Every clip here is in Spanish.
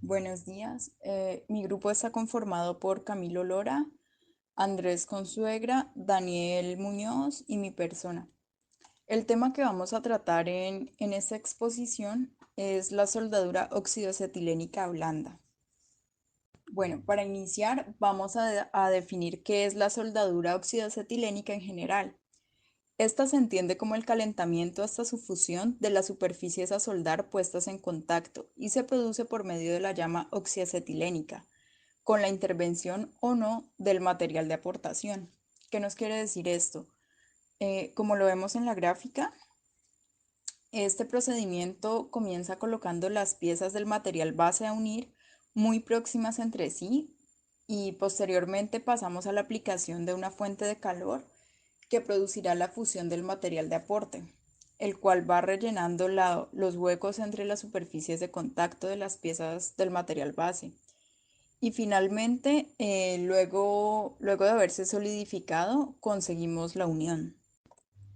Buenos días. Mi grupo está conformado por Camilo Lora, Andrés Consuegra, Daniel Muñoz y mi persona. El tema que vamos a tratar en esta exposición es la soldadura oxidoacetilénica blanda. Bueno, para iniciar vamos a definir qué es la soldadura oxidoacetilénica en general. Esta se entiende como el calentamiento hasta su fusión de las superficies a soldar puestas en contacto y se produce por medio de la llama oxiacetilénica, con la intervención o no del material de aportación. ¿Qué nos quiere decir esto? Como lo vemos en la gráfica, este procedimiento comienza colocando las piezas del material base a unir muy próximas entre sí y posteriormente pasamos a la aplicación de una fuente de calor que producirá la fusión del material de aporte, el cual va rellenando los huecos entre las superficies de contacto de las piezas del material base. Y finalmente, luego de haberse solidificado, conseguimos la unión.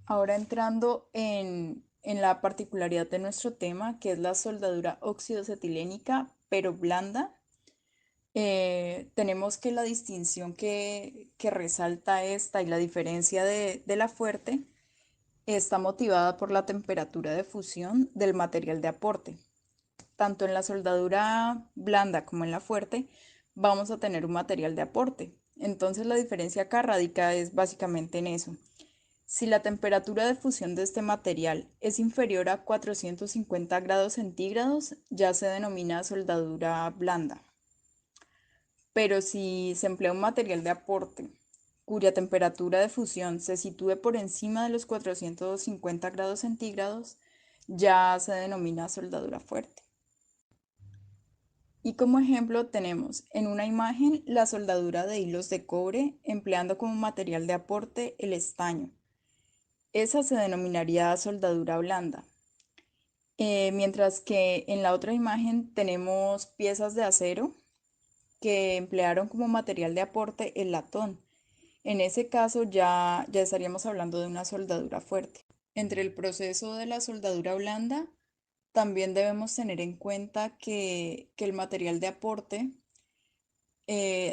Ahora entrando en la particularidad de nuestro tema, que es la soldadura oxidoacetilénica, pero blanda, tenemos que la distinción que resalta esta y la diferencia de la fuerte está motivada por la temperatura de fusión del material de aporte. Tanto en la soldadura blanda como en la fuerte vamos a tener un material de aporte. Entonces la diferencia acá radica es básicamente en eso. Si la temperatura de fusión de este material es inferior a 450 grados centígrados, ya se denomina soldadura blanda. Pero si se emplea un material de aporte cuya temperatura de fusión se sitúe por encima de los 450 grados centígrados, ya se denomina soldadura fuerte. Y como ejemplo tenemos en una imagen la soldadura de hilos de cobre empleando como material de aporte el estaño. Esa se denominaría soldadura blanda. Mientras que en la otra imagen tenemos piezas de acero que emplearon como material de aporte el latón. En ese caso ya estaríamos hablando de una soldadura fuerte. Entre el proceso de la soldadura blanda, también debemos tener en cuenta que el material de aporte,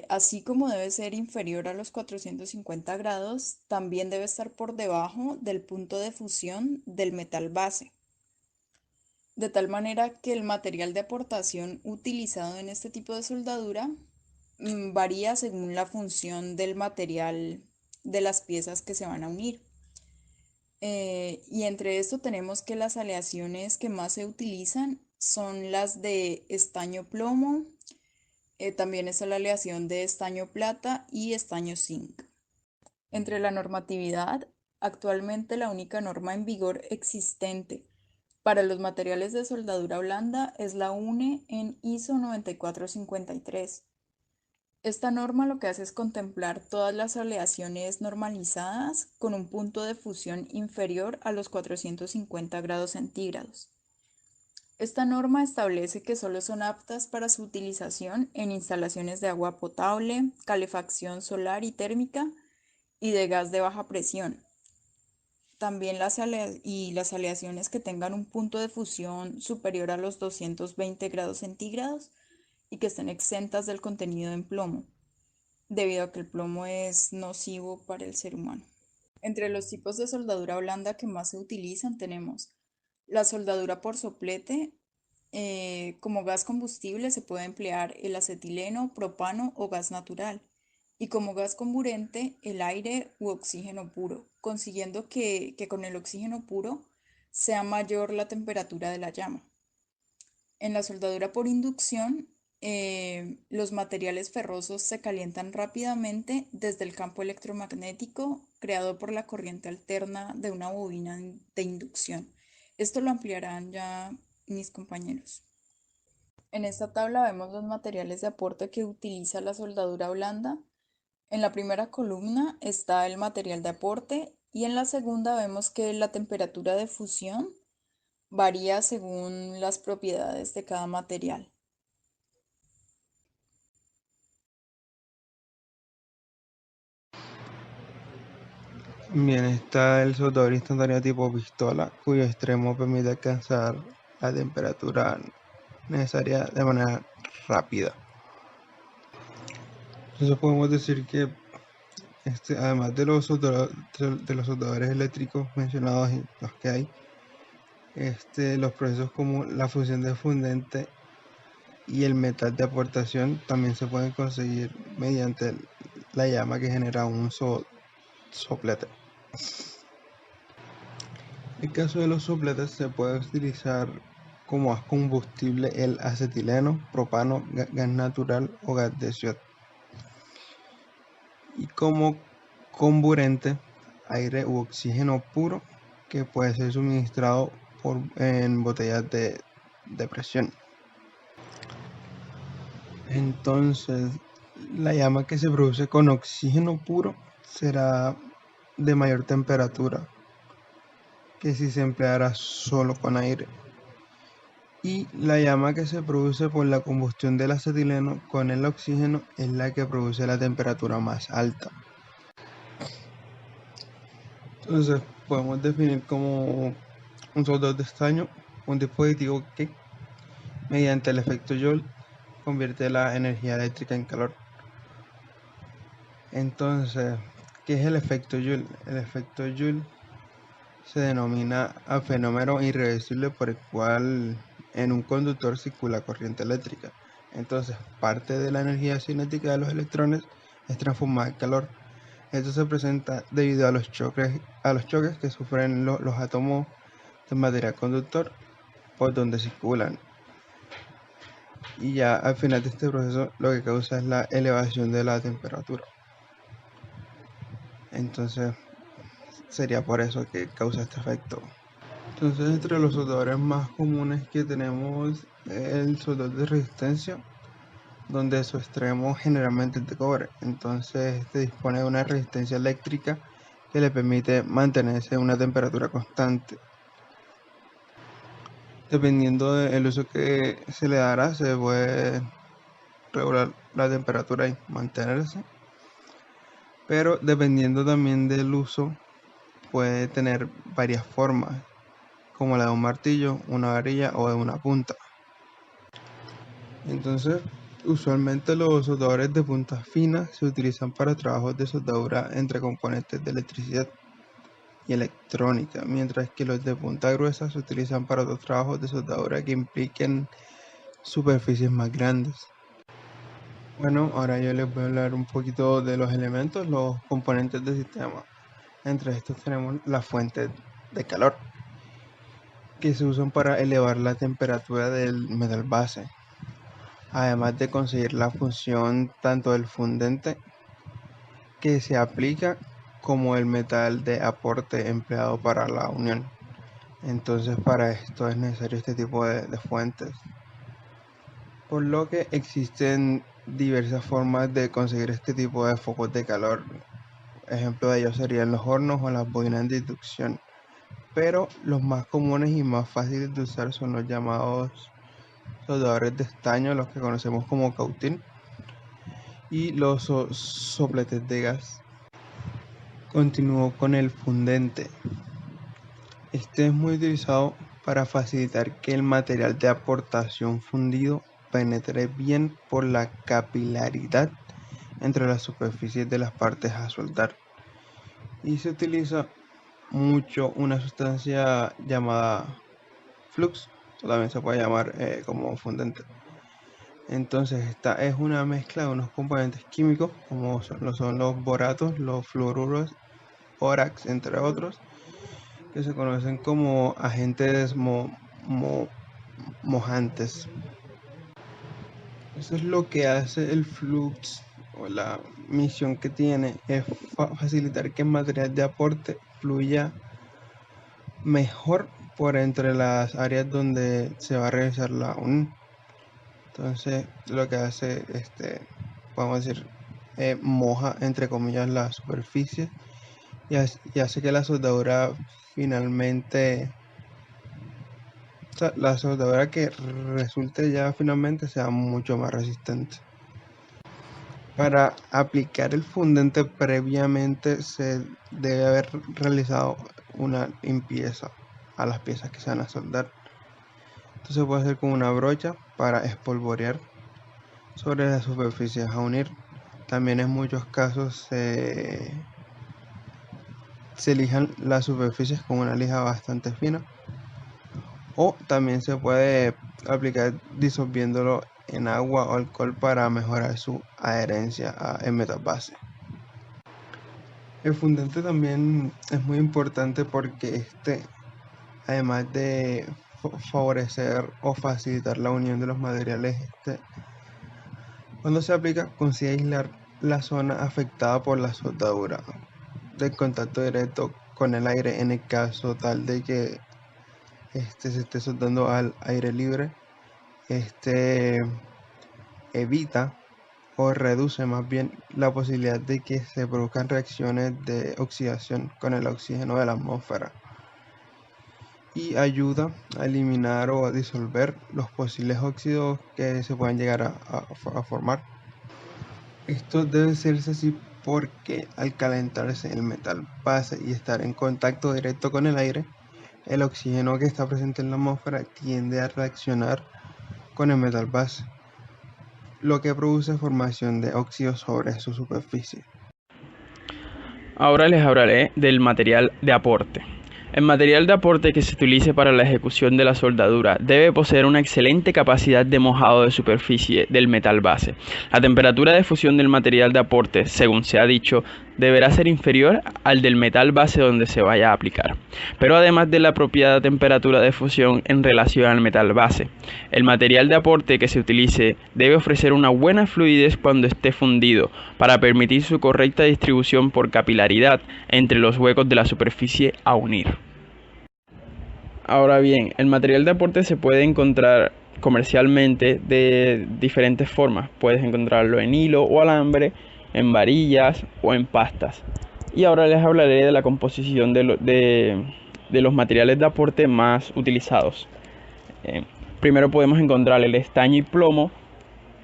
así como debe ser inferior a los 450 grados, también debe estar por debajo del punto de fusión del metal base. De tal manera que el material de aportación utilizado en este tipo de soldadura varía según la función del material de las piezas que se van a unir. Y entre esto tenemos que las aleaciones que más se utilizan son las de estaño plomo, también está la aleación de estaño plata y estaño zinc. Entre la normatividad, actualmente la única norma en vigor existente para los materiales de soldadura blanda es la UNE en ISO 9453. Esta norma lo que hace es contemplar todas las aleaciones normalizadas con un punto de fusión inferior a los 450 grados centígrados. Esta norma establece que solo son aptas para su utilización en instalaciones de agua potable, calefacción solar y térmica y de gas de baja presión. También las aleaciones que tengan un punto de fusión superior a los 220 grados centígrados y que estén exentas del contenido en plomo, debido a que el plomo es nocivo para el ser humano. Entre los tipos de soldadura blanda que más se utilizan tenemos la soldadura por soplete. Como gas combustible se puede emplear el acetileno, propano o gas natural. Y como gas comburente, el aire u oxígeno puro, consiguiendo que con el oxígeno puro sea mayor la temperatura de la llama. En la soldadura por inducción, los materiales ferrosos se calientan rápidamente desde el campo electromagnético creado por la corriente alterna de una bobina de inducción. Esto lo ampliarán ya mis compañeros. En esta tabla vemos los materiales de aporte que utiliza la soldadura blanda. En la primera columna está el material de aporte y en la segunda vemos que la temperatura de fusión varía según las propiedades de cada material. Bien, está el soldador instantáneo tipo pistola, cuyo extremo permite alcanzar la temperatura necesaria de manera rápida. Entonces podemos decir que además de los soldadores eléctricos mencionados y los que hay, los procesos como la fusión de fundente y el metal de aportación también se pueden conseguir mediante la llama que genera un soplete. En el caso de los sopletes se puede utilizar como combustible el acetileno, propano, gas natural o gas de Schwedt. Y como comburente, aire u oxígeno puro que puede ser suministrado en botellas de presión. Entonces, la llama que se produce con oxígeno puro será de mayor temperatura que si se empleara solo con aire. Y la llama que se produce por la combustión del acetileno con el oxígeno es la que produce la temperatura más alta. Entonces podemos definir como un soldador de estaño un dispositivo que mediante el efecto Joule convierte la energía eléctrica en calor. Entonces, ¿qué es el efecto Joule? El efecto Joule se denomina a fenómeno irreversible por el cual en un conductor circula corriente eléctrica. Entonces, parte de la energía cinética de los electrones es transformada en calor. Esto se presenta debido a los choques que sufren los átomos del material conductor por donde circulan. Y ya al final de este proceso lo que causa es la elevación de la temperatura. Entonces, sería por eso que causa este efecto. Entonces, entre los soldadores más comunes que tenemos el soldador de resistencia, donde su extremo generalmente es de cobre. Entonces, este dispone de una resistencia eléctrica que le permite mantenerse a una temperatura constante. Dependiendo del uso que se le dará, se puede regular la temperatura y mantenerse. Pero dependiendo también del uso, puede tener varias formas, como la de un martillo, una varilla o de una punta. Entonces, usualmente los soldadores de punta fina se utilizan para trabajos de soldadura entre componentes de electricidad y electrónica, mientras que los de punta gruesa se utilizan para otros trabajos de soldadura que impliquen superficies más grandes. Bueno, ahora yo les voy a hablar un poquito de los elementos, los componentes del sistema. Entre estos tenemos las fuentes de calor, que se usan para elevar la temperatura del metal base, además de conseguir la función tanto del fundente que se aplica como el metal de aporte empleado para la unión. Entonces para esto es necesario este tipo de fuentes, por lo que existen diversas formas de conseguir este tipo de focos de calor. Ejemplo de ellos serían los hornos o las bobinas de inducción, pero los más comunes y más fáciles de usar son los llamados soldadores de estaño, los que conocemos como cautín, y los sopletes de gas. Continúo con el fundente. Este es muy utilizado para facilitar que el material de aportación fundido penetre bien por la capilaridad entre las superficies de las partes a soldar. Y se utiliza mucho una sustancia llamada flux, también se puede llamar como fundente. Entonces esta es una mezcla de unos componentes químicos como son los boratos, los fluoruros, órax, entre otros, que se conocen como agentes mojantes. Eso es lo que hace el flux, o la misión que tiene es facilitar que el material de aporte fluya mejor por entre las áreas donde se va a realizar la unión. Entonces lo que hace, podemos decir, moja entre comillas la superficie y hace que la soldadura finalmente, o sea, la soldadura que resulte ya finalmente sea mucho más resistente. Para aplicar el fundente previamente se debe haber realizado una limpieza a las piezas que se van a soldar. Esto se puede hacer con una brocha para espolvorear sobre las superficies a unir. También en muchos casos se lijan las superficies con una lija bastante fina, o también se puede aplicar disolviéndolo en agua o alcohol para mejorar su adherencia en metal base. El fundente también es muy importante porque además de favorecer o facilitar la unión de los materiales, cuando se aplica, consigue aislar la zona afectada por la soldadura del contacto directo con el aire en el caso tal de que se esté soldando al aire libre. Evita o reduce más bien la posibilidad de que se produzcan reacciones de oxidación con el oxígeno de la atmósfera, y ayuda a eliminar o a disolver los posibles óxidos que se puedan llegar a formar. Esto debe hacerse así porque al calentarse el metal base y estar en contacto directo con el aire, el oxígeno que está presente en la atmósfera tiende a reaccionar con el metal base, lo que produce formación de óxidos sobre su superficie. Ahora les hablaré del material de aporte. El material de aporte que se utilice para la ejecución de la soldadura debe poseer una excelente capacidad de mojado de superficie del metal base. La temperatura de fusión del material de aporte, según se ha dicho, deberá ser inferior al del metal base donde se vaya a aplicar, pero además de la apropiada temperatura de fusión en relación al metal base. El material de aporte que se utilice debe ofrecer una buena fluidez cuando esté fundido, para permitir su correcta distribución por capilaridad entre los huecos de la superficie a unir. Ahora bien, el material de aporte se puede encontrar comercialmente de diferentes formas. Puedes encontrarlo en hilo o alambre, en varillas o en pastas. Y ahora les hablaré de la composición de los materiales de aporte más utilizados. Primero podemos encontrar el estaño y plomo.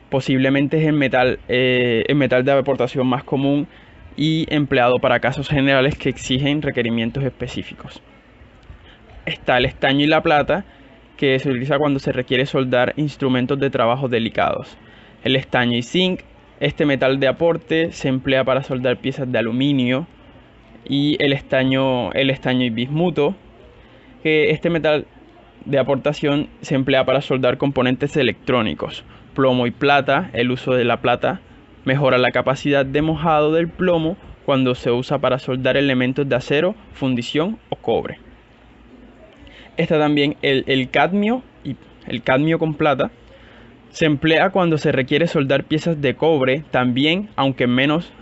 Posiblemente es el metal de aportación más común y empleado para casos generales que exigen requerimientos específicos. Está el estaño y la plata, que se utiliza cuando se requiere soldar instrumentos de trabajo delicados. El estaño y zinc, este metal de aporte se emplea para soldar piezas de aluminio. Y el estaño y bismuto, que este metal de aportación se emplea para soldar componentes electrónicos. Plomo y plata, el uso de la plata mejora la capacidad de mojado del plomo cuando se usa para soldar elementos de acero, fundición o cobre. Está también el cadmio, y el cadmio con plata se emplea cuando se requiere soldar piezas de cobre, también, aunque en menos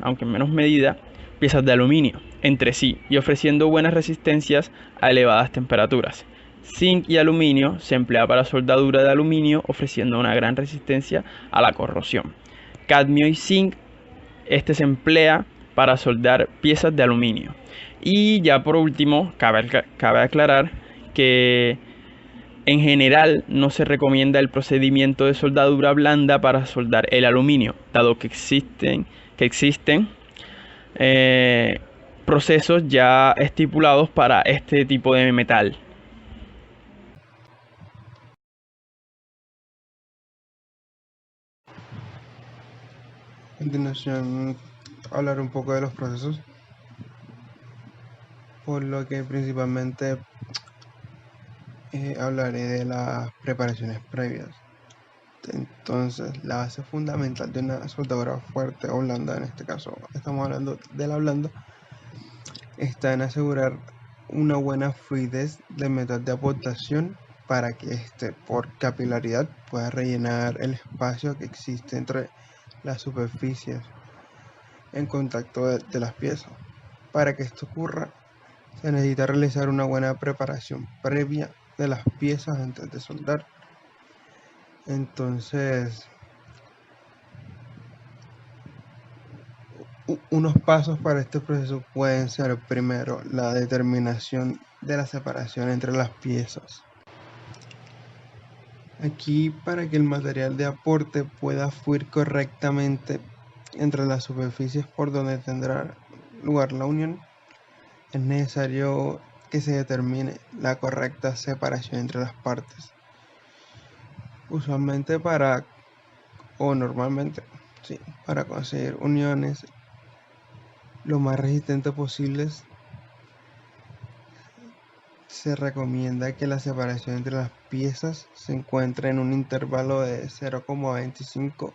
medida, piezas de aluminio entre sí, y ofreciendo buenas resistencias a elevadas temperaturas. Zinc y aluminio se emplea para soldadura de aluminio, ofreciendo una gran resistencia a la corrosión. Cadmio y zinc, se emplea para soldar piezas de aluminio. Y ya por último, cabe aclarar que en general no se recomienda el procedimiento de soldadura blanda para soldar el aluminio, dado que existen procesos ya estipulados para este tipo de metal. A continuación, hablar un poco de los procesos, por lo que principalmente hablaré de las preparaciones previas. Entonces, la base fundamental de una soldadura fuerte o blanda, en este caso estamos hablando de la blanda, está en asegurar una buena fluidez del metal de aportación para que por capilaridad pueda rellenar el espacio que existe entre las superficies en contacto de las piezas. Para que esto ocurra, se necesita realizar una buena preparación previa de las piezas antes de soldar. Entonces, unos pasos para este proceso pueden ser: primero, la determinación de la separación entre las piezas. Aquí, para que el material de aporte pueda fluir correctamente entre las superficies por donde tendrá lugar la unión, es necesario que se determine la correcta separación entre las partes. Usualmente o normalmente, sí, para conseguir uniones lo más resistentes posibles, se recomienda que la separación entre las piezas se encuentre en un intervalo de 0,25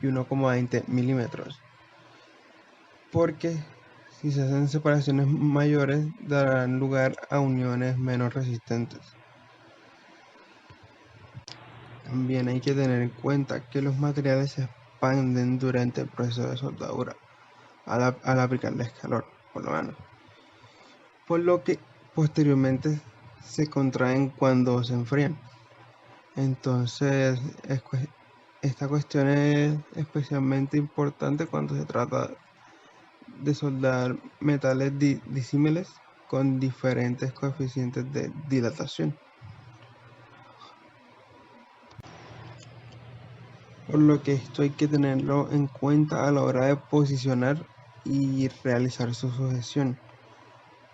y 1,20 milímetros, porque si se hacen separaciones mayores darán lugar a uniones menos resistentes. También hay que tener en cuenta que los materiales se expanden durante el proceso de soldadura al aplicarles calor, por lo menos, por lo que posteriormente se contraen cuando se enfrían. Entonces, esta cuestión es especialmente importante cuando se trata de soldar metales disímiles con diferentes coeficientes de dilatación, por lo que esto hay que tenerlo en cuenta a la hora de posicionar y realizar su sujeción,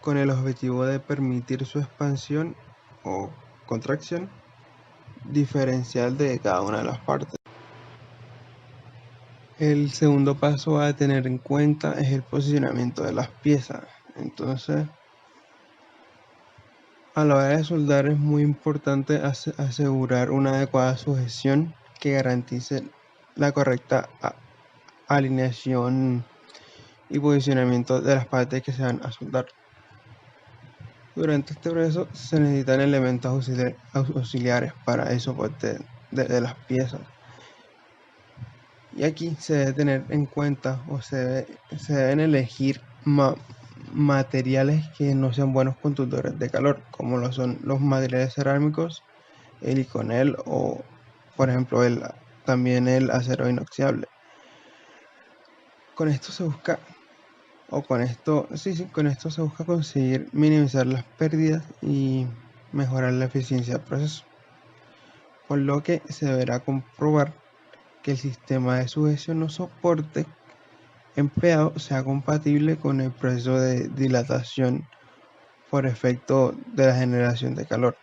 con el objetivo de permitir su expansión o contracción diferencial de cada una de las partes. El segundo paso a tener en cuenta es el posicionamiento de las piezas. Entonces, a la hora de soldar es muy importante asegurar una adecuada sujeción que garantice la correcta alineación y posicionamiento de las partes que se van a soldar. Durante este proceso se necesitan elementos auxiliares para el soporte de las piezas. Y aquí se debe tener en cuenta o se deben elegir materiales que no sean buenos conductores de calor, como lo son los materiales cerámicos, el Iconel o, por ejemplo, también el acero inoxidable. Con esto se busca, con esto se busca conseguir minimizar las pérdidas y mejorar la eficiencia del proceso, por lo que se deberá comprobar que el sistema de sujeción o soporte empleado sea compatible con el proceso de dilatación por efecto de la generación de calor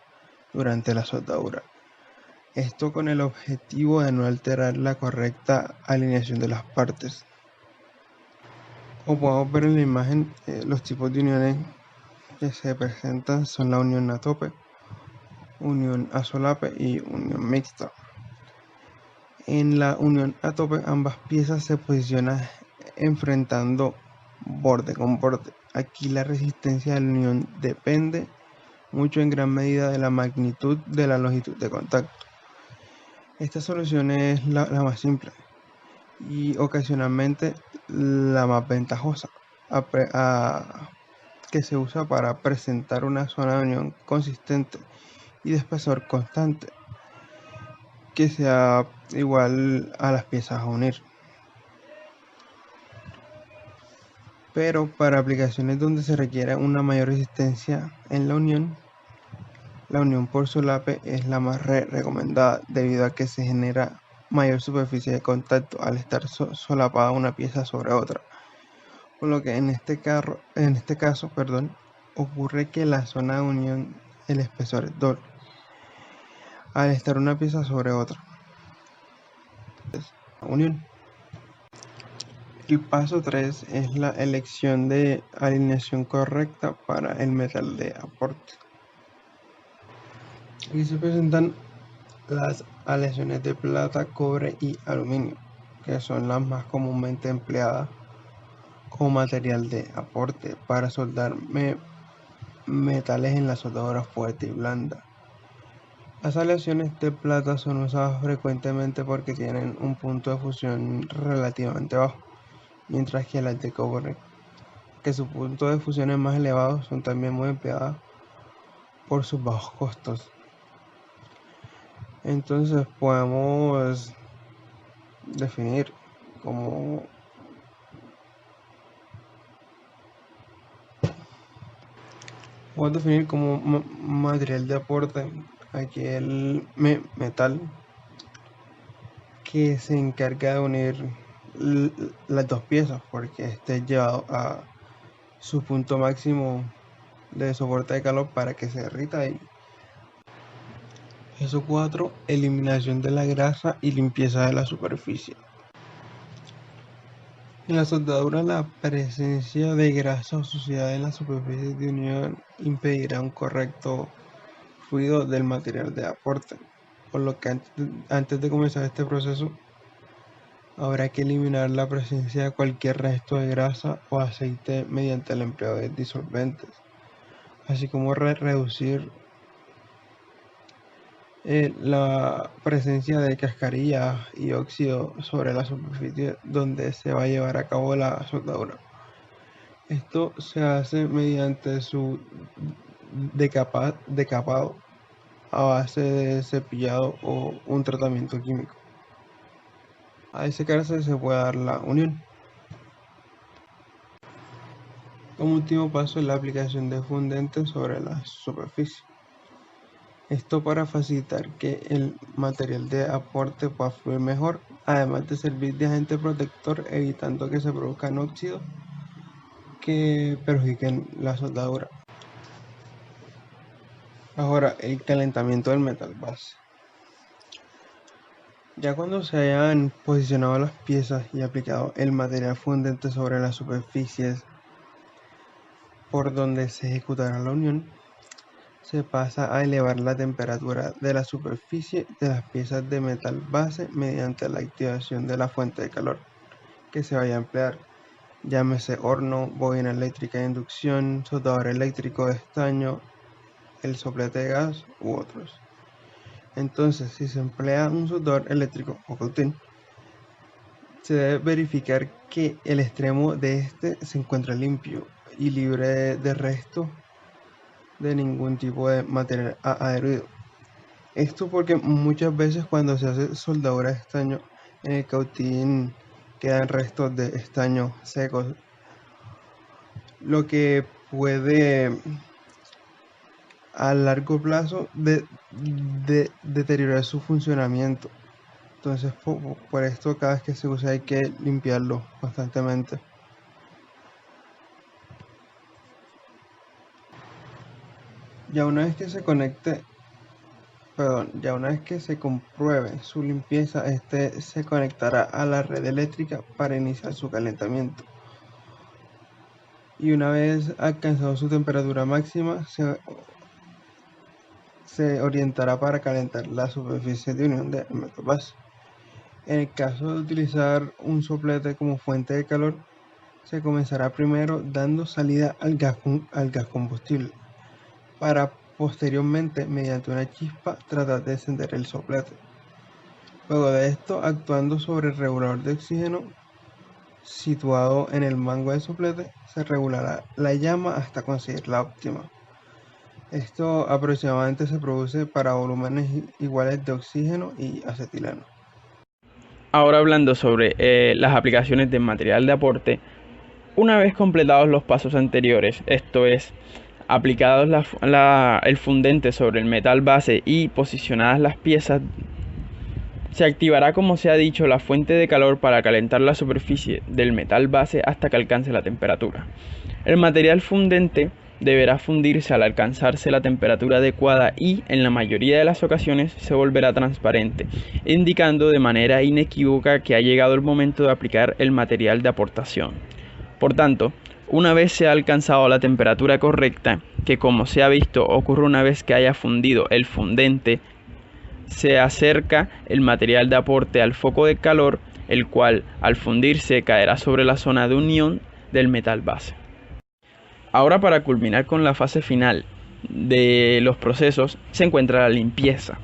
durante la soldadura. Esto con el objetivo de no alterar la correcta alineación de las partes. Como podemos ver en la imagen, los tipos de uniones que se presentan son la unión a tope, unión a solape y unión mixta. En la unión a tope, ambas piezas se posicionan enfrentando borde con borde. Aquí la resistencia de la unión depende mucho en gran medida de la magnitud de la longitud de contacto. Esta solución es la más simple y ocasionalmente la más ventajosa, que se usa para presentar una zona de unión consistente y de espesor constante, que sea igual a las piezas a unir. Pero para aplicaciones donde se requiere una mayor resistencia en la unión por solape es la más recomendada, debido a que se genera mayor superficie de contacto al estar solapada una pieza sobre otra, por lo que en este caso, ocurre que la zona de unión, el espesor es doble al estar una pieza sobre otra. Unión. El paso 3 es la elección de alineación correcta para el metal de aporte. Aquí se presentan las aleaciones de plata, cobre y aluminio, que son las más comúnmente empleadas como material de aporte para soldar metales en la soldadura fuerte y blanda. Las aleaciones de plata son usadas frecuentemente porque tienen un punto de fusión relativamente bajo, mientras que las de cobre, que su punto de fusión es más elevado, son también muy empleadas por sus bajos costos. Entonces podemos definir como material de aporte aquel metal que se encarga de unir las dos piezas, porque esté llevado a su punto máximo de soporte de calor para que se derrita y Paso 4. Eliminación de la grasa y limpieza de la superficie. En la soldadura, la presencia de grasa o suciedad en la superficie de unión impedirá un correcto fluido del material de aporte, por lo que antes de comenzar este proceso habrá que eliminar la presencia de cualquier resto de grasa o aceite mediante el empleo de disolventes, así como reducir la presencia de cascarillas y óxido sobre la superficie donde se va a llevar a cabo la soldadura. Esto se hace mediante su decapado a base de cepillado o un tratamiento químico. Al secarse se puede dar la unión. Como último paso es la aplicación de fundentes sobre la superficie. Esto para facilitar que el material de aporte pueda fluir mejor, además de servir de agente protector, evitando que se produzcan óxidos que perjudiquen la soldadura. Ahora, el calentamiento del metal base. Ya cuando se hayan posicionado las piezas y aplicado el material fundente sobre las superficies por donde se ejecutará la unión, se pasa a elevar la temperatura de la superficie de las piezas de metal base mediante la activación de la fuente de calor que se vaya a emplear, llámese horno, bobina eléctrica de inducción, soldador eléctrico de estaño, el soplete de gas u otros. Entonces, si se emplea un soldador eléctrico o cautín, se debe verificar que el extremo de este se encuentra limpio y libre de restos de ningún tipo de material adherido. Esto porque muchas veces cuando se hace soldadura de estaño en el cautín quedan restos de estaño secos, lo que puede a largo plazo deteriorar su funcionamiento. Entonces por esto cada vez que se usa hay que limpiarlo constantemente. Ya una vez que se compruebe su limpieza, este se conectará a la red eléctrica para iniciar su calentamiento. Y una vez alcanzado su temperatura máxima, se orientará para calentar la superficie de unión del metal base. En el caso de utilizar un soplete como fuente de calor, se comenzará primero dando salida al gas combustible, para posteriormente, mediante una chispa, tratar de encender el soplete. Luego de esto, actuando sobre el regulador de oxígeno situado en el mango del soplete, se regulará la llama hasta conseguir la óptima. Esto aproximadamente se produce para volúmenes iguales de oxígeno y acetileno. Ahora hablando sobre las aplicaciones de material de aporte, una vez completados los pasos anteriores, esto es, aplicados el fundente sobre el metal base y posicionadas las piezas, se activará, como se ha dicho, la fuente de calor para calentar la superficie del metal base hasta que alcance la temperatura. El material fundente deberá fundirse al alcanzarse la temperatura adecuada y, en la mayoría de las ocasiones, se volverá transparente, indicando de manera inequívoca que ha llegado el momento de aplicar el material de aportación. Por tanto, una vez se ha alcanzado la temperatura correcta, que como se ha visto ocurre una vez que haya fundido el fundente, se acerca el material de aporte al foco de calor, el cual al fundirse caerá sobre la zona de unión del metal base. Ahora, para culminar con la fase final de los procesos, se encuentra la limpieza.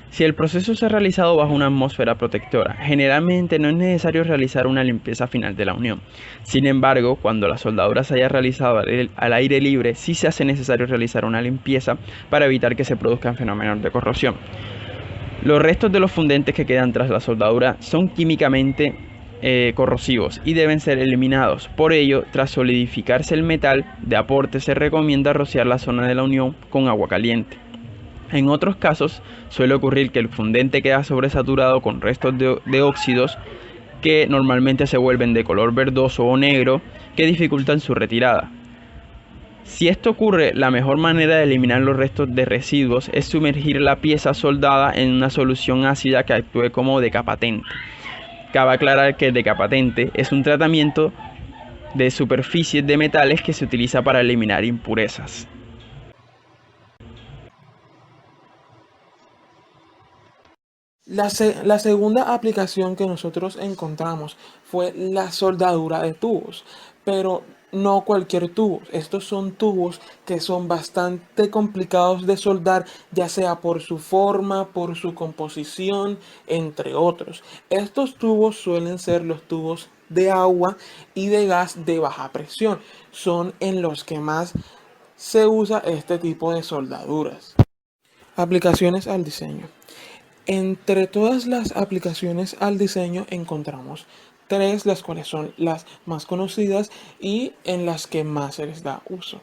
Si el proceso se ha realizado bajo una atmósfera protectora, generalmente no es necesario realizar una limpieza final de la unión. Sin embargo, cuando la soldadura se haya realizado al aire libre, sí se hace necesario realizar una limpieza para evitar que se produzcan fenómenos de corrosión. Los restos de los fundentes que quedan tras la soldadura son químicamente corrosivos y deben ser eliminados. Por ello, tras solidificarse el metal de aporte, se recomienda rociar la zona de la unión con agua caliente. En otros casos, suele ocurrir que el fundente queda sobresaturado con restos de óxidos que normalmente se vuelven de color verdoso o negro, que dificultan su retirada. Si esto ocurre, la mejor manera de eliminar los restos de residuos es sumergir la pieza soldada en una solución ácida que actúe como decapatente. Cabe aclarar que el decapatente es un tratamiento de superficies de metales que se utiliza para eliminar impurezas. La segunda aplicación que nosotros encontramos fue la soldadura de tubos, pero no cualquier tubo. Estos son tubos que son bastante complicados de soldar, ya sea por su forma, por su composición, entre otros. Estos tubos suelen ser los tubos de agua y de gas de baja presión. Son en los que más se usa este tipo de soldaduras. Aplicaciones al diseño. Entre todas las aplicaciones al diseño encontramos tres, las cuales son las más conocidas y en las que más se les da uso.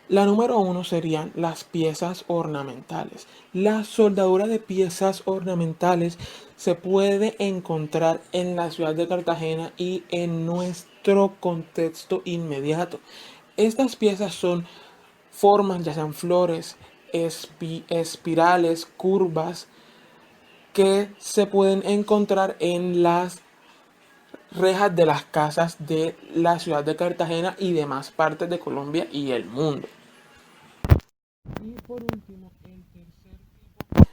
La número uno serían las piezas ornamentales. La soldadura de piezas ornamentales se puede encontrar en la ciudad de Cartagena y en nuestro contexto inmediato. Estas piezas son formas, ya sean flores, espirales, curvas, que se pueden encontrar en las rejas de las casas de la ciudad de Cartagena y demás partes de Colombia y el mundo. Y por último, el tercer tipo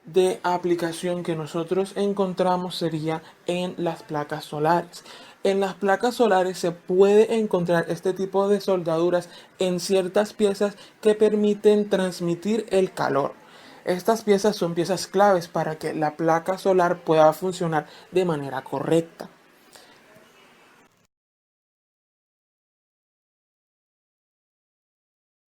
de aplicación que nosotros encontramos sería en las placas solares. En las placas solares se puede encontrar este tipo de soldaduras en ciertas piezas que permiten transmitir el calor. Estas piezas son piezas claves para que la placa solar pueda funcionar de manera correcta.